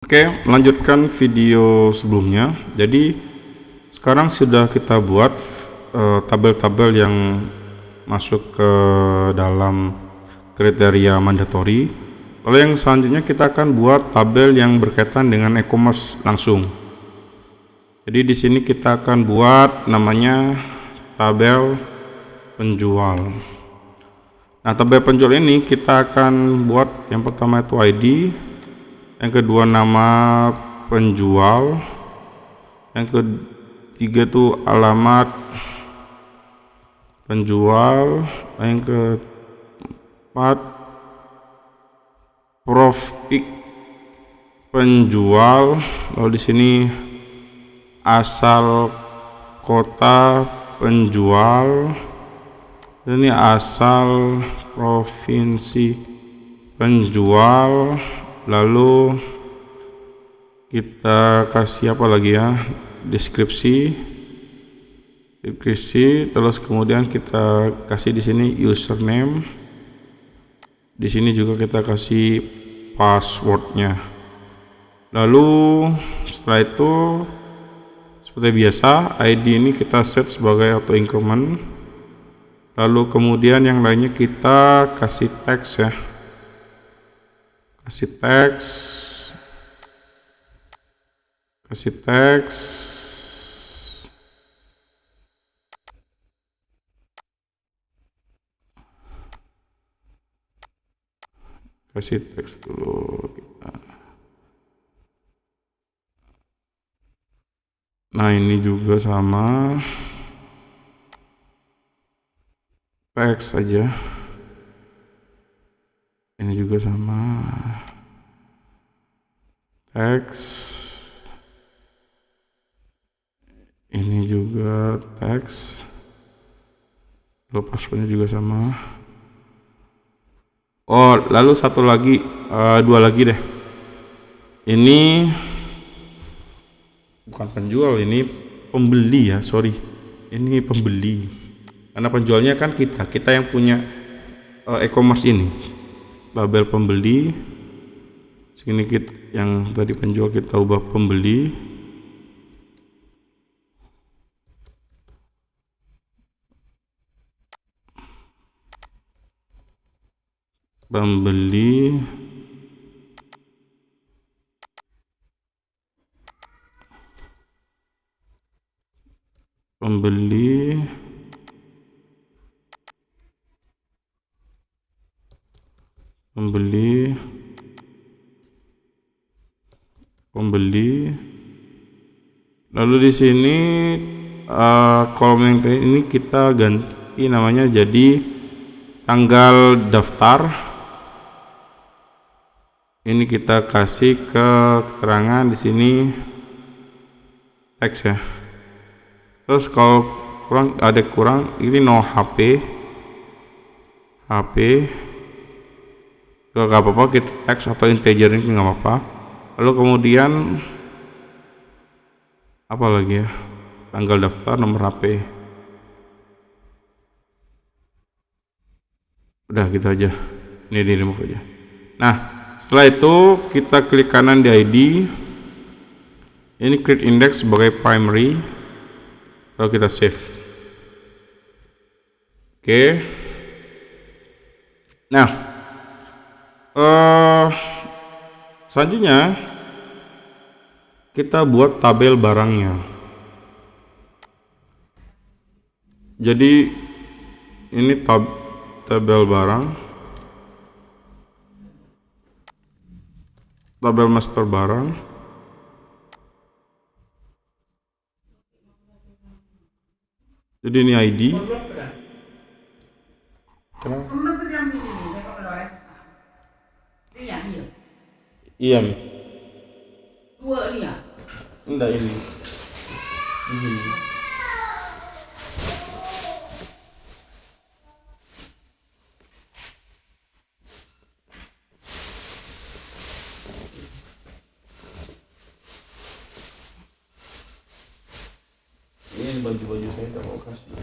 Oke, melanjutkan video sebelumnya. Jadi sekarang sudah kita buat tabel-tabel yang masuk ke dalam kriteria mandatory. Lalu yang selanjutnya kita akan buat tabel yang berkaitan dengan e-commerce langsung. Jadi di sini kita akan buat namanya tabel penjual. Nah, tabel penjual ini kita akan buat yang pertama itu ID, yang kedua nama penjual, yang ketiga itu alamat penjual, yang keempat profil penjual, lalu di sini asal kota penjual, ini asal provinsi penjual, lalu kita kasih apa lagi ya, deskripsi, terus kemudian kita kasih di sini username, di sini juga kita kasih passwordnya. Lalu setelah itu seperti biasa ID ini kita set sebagai auto increment, lalu kemudian yang lainnya kita kasih teks ya, kasih teks kasih teks dulu kita. Nah, ini juga sama, teks aja, ini juga sama, teks, ini juga teks, lalu passwordnya juga sama. Oh, lalu satu lagi, dua lagi deh, ini bukan penjual, ini pembeli ya, sorry, ini pembeli, karena penjualnya kan kita yang punya e-commerce ini. Tabel pembeli sini, kita yang tadi penjual kita ubah pembeli, pembeli, pembeli, pembeli, pembeli. Lalu di sini kolom yang ini kita ganti namanya jadi tanggal daftar. Ini kita kasih ke keterangan di sini teks ya. Terus kalau kurang ini no HP gak apa-apa, kita teks atau integer ini nggak apa-apa. Lalu kemudian apa lagi ya, tanggal daftar, nomor HP, udah gitu aja, ini di remove aja. Nah, setelah itu kita klik kanan di ID, ini create index sebagai primary, lalu kita save. Oke. Nah, selanjutnya kita buat tabel barangnya. Jadi ini tabel barang, tabel master barang. Jadi ini ID. Iya, Mi. Dua ini ya? Enggak, ini. Ini baju-baju saya tak mau kasih.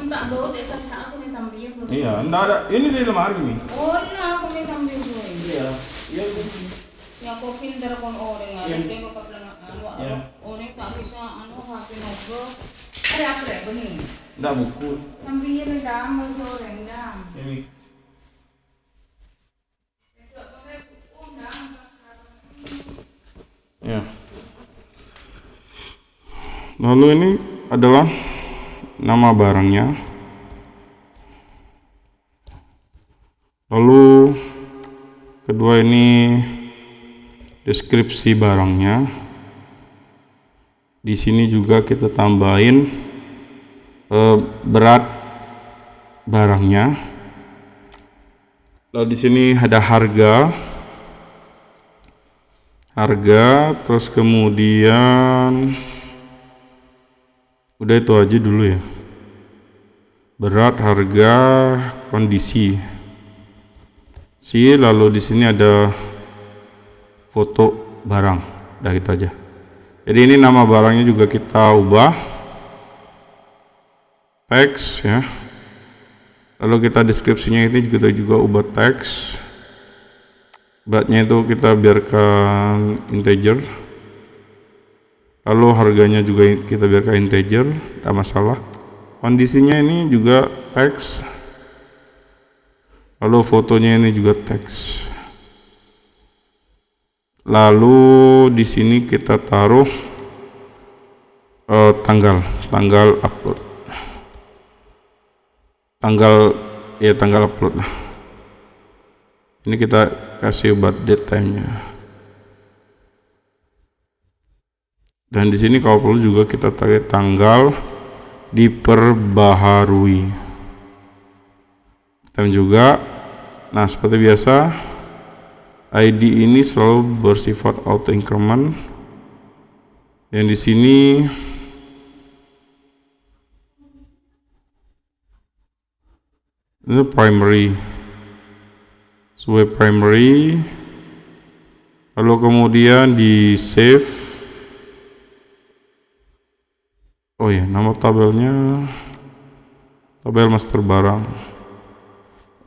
Tak bawa tak sasak aku ni tampil. Iya, enggak ada. Ini di lemari, Mi. Oh, nah aku ni tampil. Iya, iya. Yang ko filter kon orang Iya. dia bakal pelangak Iya. orang tak bisa HP nogo. Ada apa ya benih? Enggak buku. También dam bagi orang dam. Ini. Ya. Lalu ini adalah nama barangnya. Lalu kedua ini deskripsi barangnya. Di sini juga kita tambahin berat barangnya. Lalu di sini ada harga, terus kemudian udah itu aja dulu ya. Berat, harga, kondisi. Lalu di sini ada foto barang. Udah gitu aja. Jadi ini nama barangnya juga kita ubah. Teks ya. Lalu kita deskripsinya ini kita juga ubah teks. Beratnya itu kita biarkan integer. Lalu harganya juga kita biarkan integer, tidak masalah. Kondisinya ini juga teks. Lalu fotonya ini juga teks. Lalu di sini kita taruh tanggal upload. Tanggal upload lah. Ini kita kasih buat date time-nya. Dan di sini kalau perlu juga kita taruh tanggal diperbaharui. Dan juga, nah seperti biasa, ID ini selalu bersifat auto increment. Yang di sini ini primary, sebagai primary. Lalu kemudian di save. Oh ya, nama tabelnya tabel master barang.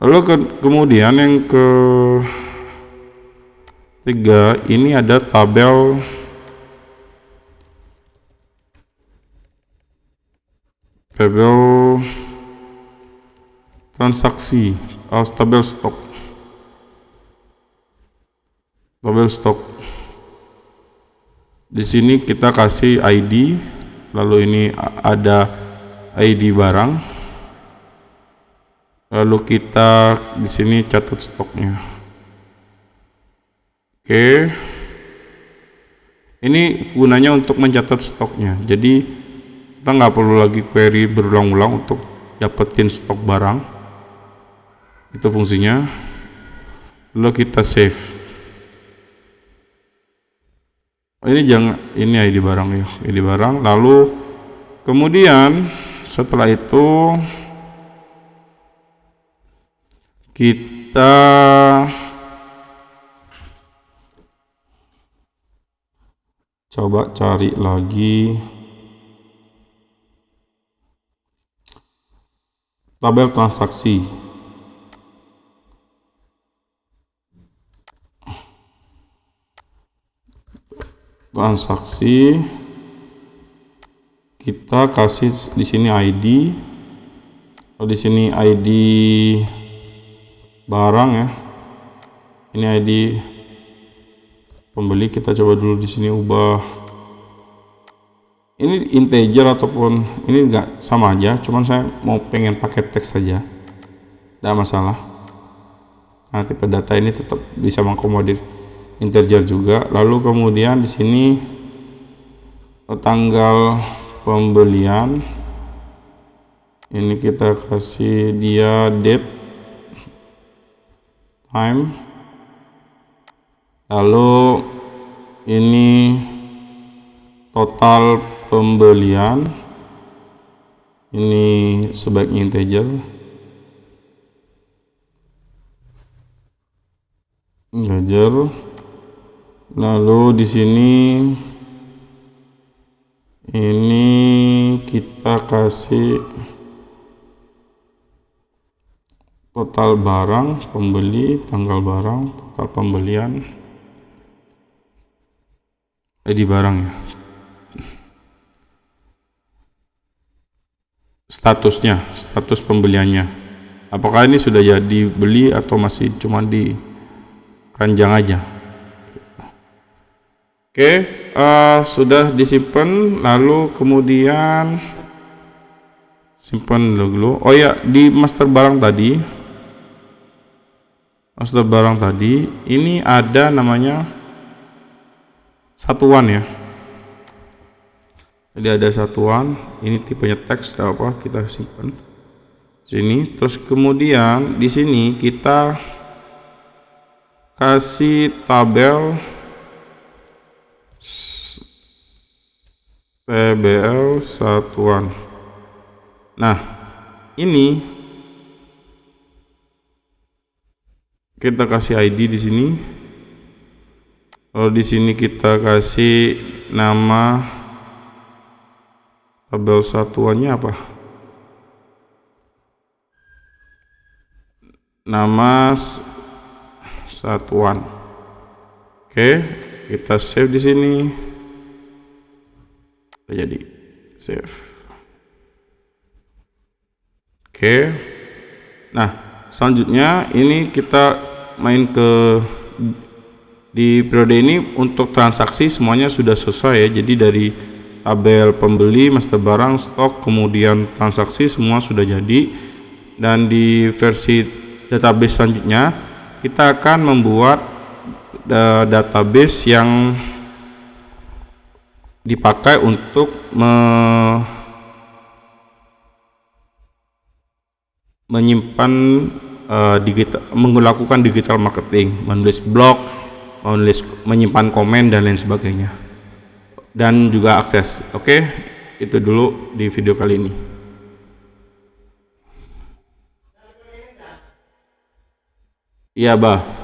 Lalu kemudian yang ketiga ini ada tabel transaksi atau tabel stok. Di sini kita kasih ID, lalu ini ada ID barang. Lalu kita di sini catat stoknya. Oke. Ini gunanya untuk mencatat stoknya. Jadi kita nggak perlu lagi query berulang-ulang untuk dapetin stok barang. Itu fungsinya. Lalu kita save. Ini ID barang ya, ID barang. Lalu kemudian setelah itu kita coba cari lagi tabel transaksi. Kita kasih di sini ID. Di sini ID barang ya. Ini ID pembeli. Kita coba dulu di sini ubah. Ini integer ataupun ini enggak, sama aja. Cuman saya mau pengen pakai teks saja. Tidak masalah. Karena tipe data ini tetap bisa mengakomodir integer juga. Lalu kemudian di sini tanggal pembelian ini kita kasih dia date time. Lalu ini total pembelian, ini sebaiknya integer. Lalu di sini ini kita kasih total barang pembeli, tanggal barang, total pembelian. Jadi barang ya. Statusnya, status pembeliannya. Apakah ini sudah jadi beli atau masih cuma di ranjang aja? Oke, sudah disimpan, lalu kemudian simpan dulu. Oh ya, di master barang tadi, ini ada namanya satuan ya. Jadi ada satuan, ini tipenya teks apa, kita simpan sini. Terus kemudian di sini kita kasih tabel PBL satuan. Nah, ini kita kasih ID di sini. Kalau di sini kita kasih nama tabel satuannya apa? Nama satuan. Oke, kita save di sini. Udah jadi save. Oke. Nah, selanjutnya ini kita main ke di periode ini untuk transaksi semuanya sudah selesai ya. Jadi dari tabel pembeli, master barang, stok, kemudian transaksi semua sudah jadi. Dan di versi database selanjutnya kita akan membuat database yang dipakai untuk menyimpan melakukan digital marketing, menulis blog, menyimpan komen dan lain sebagainya, dan juga akses. Oke, itu dulu di video kali ini. Iya, Bah.